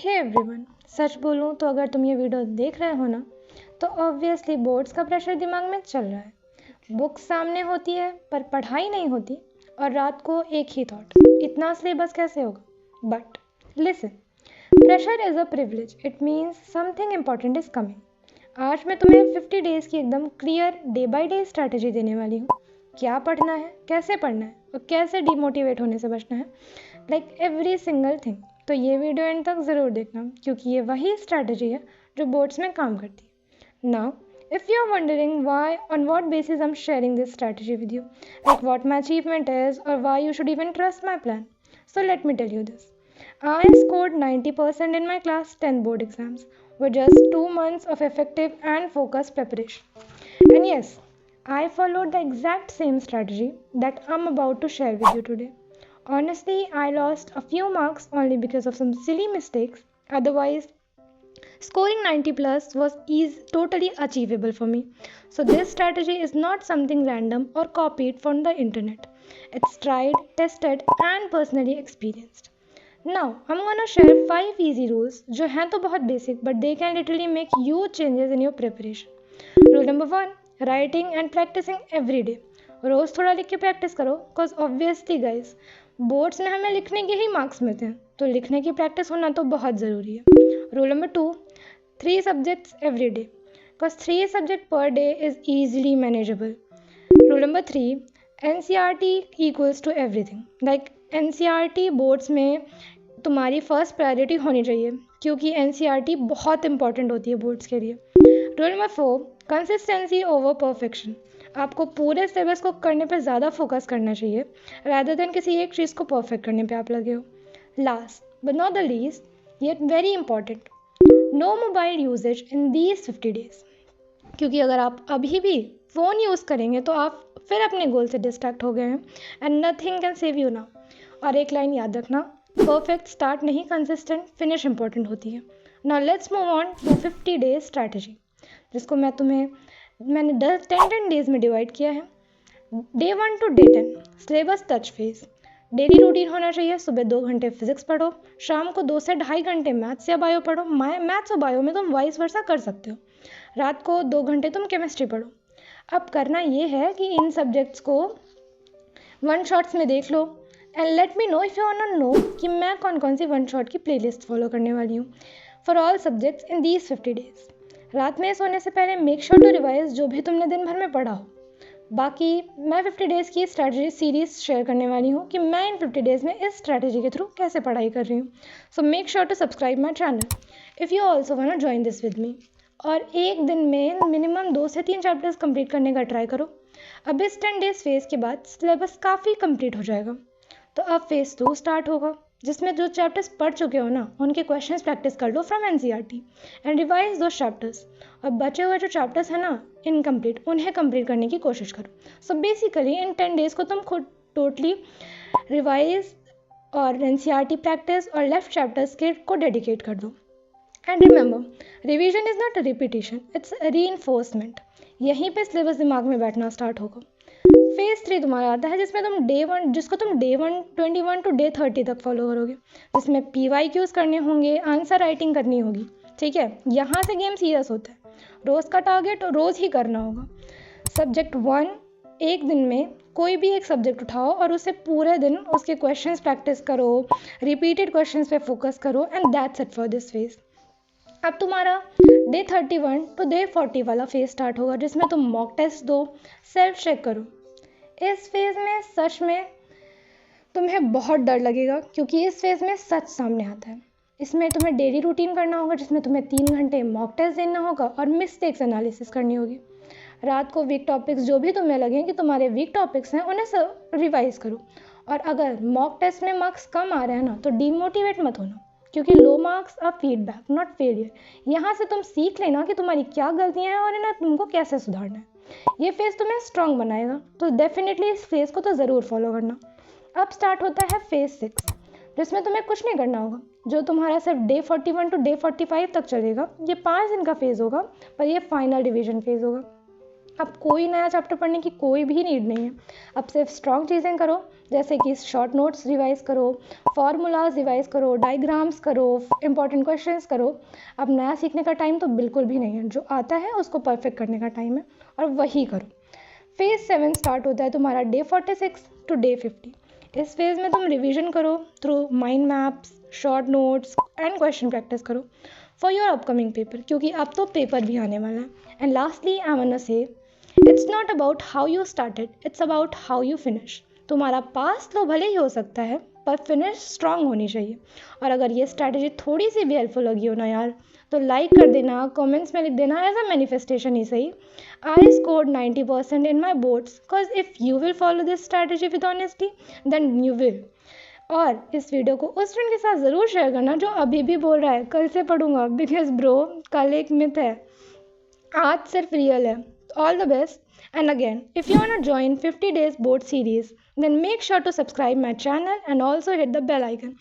Hey everyone, सच बोलूं तो अगर तुम ये वीडियो देख रहे हो ना तो ऑब्वियसली बोर्ड्स का प्रेशर दिमाग में चल रहा है। बुक्स सामने होती है पर पढ़ाई नहीं होती और रात को एक ही थॉट, इतना सिलेबस कैसे होगा। But listen, pressure is a privilege, it means something important is coming. आज मैं तुम्हें 50 डेज़ की एकदम clear day by day strategy देने वाली हूँ। क्या पढ़ना है, कैसे पढ़ना है और कैसे डिमोटिवेट होने से बचना है, लाइक एवरी सिंगल थिंग। तो ये वीडियो एंड तक ज़रूर देखना क्योंकि ये वही स्ट्रैटेजी है जो बोर्ड्स में काम करती है। Now if you are wondering why on what basis I am sharing this strategy with you, like what my achievement is और why you should even trust my plan, so let me tell you this. I scored 90% in my class 10 board exams with just 2 months of effective and focused preparation. And yes, I followed the exact same strategy that I'm about to share with you today. Honestly, I lost a few marks only because of some silly mistakes. Otherwise, scoring 90 plus was totally achievable for me. So this strategy is not something random or copied from the internet. It's tried, tested and personally experienced. Now, I'm gonna share 5 easy rules जो हैं तो बहुत basic but they can literally make huge changes in your preparation. Rule number 1, writing and practicing every day. रोज़ थोड़ा लिख के practice करो cause obviously guys, boards में हमें लिखने के ही मार्क्स मिलते हैं तो लिखने की प्रैक्टिस होना तो बहुत ज़रूरी है। Rule number 2, 3 subjects every day because 3 subjects per day is easily manageable. Rule number 3, NCERT equals to everything. Like NCERT boards में तुम्हारी फर्स्ट प्रायोरिटी होनी चाहिए क्योंकि NCERT बहुत इंपॉर्टेंट होती है बोर्ड्स के लिए। Rule number 4, consistency over perfection. आपको पूरे सिलेबस को करने पर ज़्यादा फोकस करना चाहिए रादर देन किसी एक चीज़ को परफेक्ट करने पे आप लगे हो। Last but not the least yet very important, no mobile usage in these 50 days. क्योंकि अगर आप अभी भी फ़ोन यूज़ करेंगे तो आप फिर अपने गोल से डिस्ट्रैक्ट हो गए हैं and nothing can save you now. और एक लाइन याद रखना, परफेक्ट स्टार्ट नहीं कंसिस्टेंट फिनिश इंपॉर्टेंट होती है। Now let's move on to 50 days strategy, जिसको मैंने 10 डेज़ में डिवाइड किया है। Day 1 to day 10 syllabus touch phase. Daily routine होना चाहिए, सुबह 2 घंटे फिजिक्स पढ़ो, शाम को 2 से ढाई घंटे मैथ्स या बायो पढ़ो। मैथ्स और बायो में तुम वाइस वर्सा कर सकते हो। रात को 2 घंटे तुम केमिस्ट्री पढ़ो। अब करना ये है कि इन सब्जेक्ट्स को वन शॉट्स में देख लो and let me know if you want to know कि मैं कौन कौन सी वन शॉट की प्लेलिस्ट फॉलो करने वाली हूँ for all subjects in these 50 days. रात में सोने से पहले मेक श्योर टू रिवाइज जो भी तुमने दिन भर में पढ़ा हो। बाकी मैं 50 डेज़ की स्ट्रैटेजी सीरीज शेयर करने वाली हूँ कि मैं इन 50 डेज़ में इस स्ट्रैटेजी के थ्रू कैसे पढ़ाई कर रही हूँ। So make sure to subscribe my channel if you also want to join this with me. और एक दिन में मिनिमम 2 से 3 चैप्टर्स कंप्लीट करने का ट्राई करो। अब इस 10 डेज़ फेज़ के बाद सिलेबस काफ़ी कंप्लीट हो जाएगा तो अब फेज़ 2 स्टार्ट होगा जिसमें जो चैप्टर्स पढ़ चुके हो ना उनके क्वेश्चंस प्रैक्टिस कर लो फ्रॉम NCERT एंड रिवाइज दो चैप्टर्स। और बचे हुए जो चैप्टर्स हैं ना इनकम्प्लीट, उन्हें कंप्लीट करने की कोशिश करो। सो बेसिकली इन 10 डेज़ को तुम खुद टोटली रिवाइज और NCERT प्रैक्टिस और लेफ्ट चैप्टर्स के को डेडिकेट कर दो। And remember, revision is not a repetition, it's reinforcement. यहीं पे सिलेबस दिमाग में बैठना स्टार्ट होगा। फेज़ 3 तुम्हारा आता है जिसको तुम डे 1 21 टू डे 30 तक फॉलो करोगे, जिसमें PYQs करने होंगे, आंसर राइटिंग करनी होगी। ठीक है, यहाँ से गेम सीरियस होता है। रोज़ का टारगेट रोज़ ही करना होगा। सब्जेक्ट 1 एक दिन में कोई भी एक सब्जेक्ट उठाओ और उसे पूरे दिन उसके क्वेश्चंस प्रैक्टिस करो, रिपीटेड क्वेश्चंस पे फोकस करो and that's it for this phase. अब तुम्हारा डे 31 टू डे 40 वाला फेज़ स्टार्ट होगा जिसमें तुम मॉक टेस्ट दो, सेल्फ चेक करो। इस फेज़ में सच में तुम्हें बहुत डर लगेगा क्योंकि इस फेज़ में सच सामने आता है। इसमें तुम्हें डेली रूटीन करना होगा जिसमें तुम्हें 3 घंटे मॉक टेस्ट देना होगा और मिस्टेक्स एनालिसिस करनी होगी। रात को वीक टॉपिक्स जो भी तुम्हें लगें कि तुम्हारे वीक टॉपिक्स हैं उन्हें रिवाइज करो। और अगर मॉक टेस्ट में मार्क्स कम आ रहे हैं ना तो डीमोटिवेट मत होना क्योंकि low marks are feedback not failure. यहाँ से तुम सीख लेना कि तुम्हारी क्या गलतियाँ हैं और इन्हें तुमको कैसे सुधारना है। ये फेज़ तुम्हें स्ट्रॉन्ग बनाएगा तो डेफिनेटली इस फेज़ को तो ज़रूर फॉलो करना। अब स्टार्ट होता है फेज़ 6 जिसमें तुम्हें कुछ नहीं करना होगा, जो तुम्हारा सिर्फ डे 41 टू डे 45 तक चलेगा। ये 5 दिन का फेज़ होगा पर ये फाइनल रिवीजन फेज़ होगा। अब कोई नया चैप्टर पढ़ने की कोई भी नीड नहीं है। अब सिर्फ स्ट्रॉन्ग चीज़ें करो, जैसे कि शॉर्ट नोट्स रिवाइज़ करो, फार्मूलाज रिवाइज़ करो, डायग्राम्स करो, इंपॉर्टेंट क्वेश्चंस करो। अब नया सीखने का टाइम तो बिल्कुल भी नहीं है, जो आता है उसको परफेक्ट करने का टाइम है और वही करो। फेज़ 7 स्टार्ट होता है तुम्हारा डे 46 टू डे 50। इस फेज़ में तुम रिवीजन करो through mind maps, short notes and question practice करो फॉर योर अपकमिंग पेपर, क्योंकि अब तो पेपर भी आने वाला है। And lastly I want to say it's not about how you started, it's about how you finish. तुम्हारा पास तो भले ही हो सकता है, पर फिनिश स्ट्रांग होनी चाहिए। और अगर ये स्ट्रैटेजी थोड़ी सी भी हेल्पफुल लगी हो ना यार, तो लाइक कर देना, कमेंट्स में लिख देना एज अ मैनिफेस्टेशन ही सही, I scored 90% in my boards, because if you will follow this strategy with honesty then you will. और इस वीडियो को उस फ्रेंड के साथ ज़रूर शेयर करना जो अभी भी बोल रहा है कल से पढ़ूंगा, बिकॉज ब्रो कल एक मिथ है, आज सिर्फ रियल है। All the best, and again, if you want to join 50 days board series, then make sure to subscribe my channel and also hit the bell icon